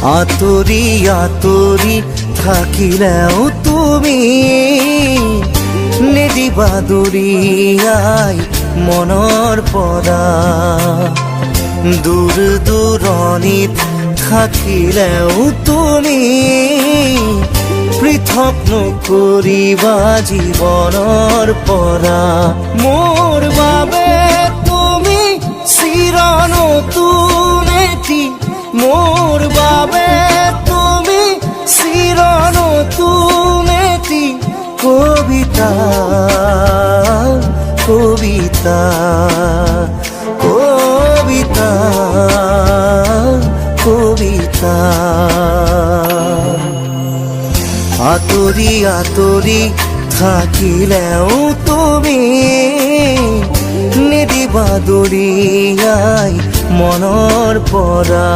আতৰি আতৰি থাকিলেও তুমি নিদিবা দূৰিয়াই মনৰ পৰা। দূৰ দূৰণিত থাকিলেও তুমি পৃথক নকৰিবা জীৱনৰ পৰা। মোৰ বাবে তুমি চিৰ নতুন এটি, মোৰ বাবে তুমি চিৰ নতুন এটি কবিতা, কবিতা, কবিতা, কবিতা। আতৰি আতৰি থাকিলেও তুমি নিদিবা দূৰিয়াই মনৰ পৰা।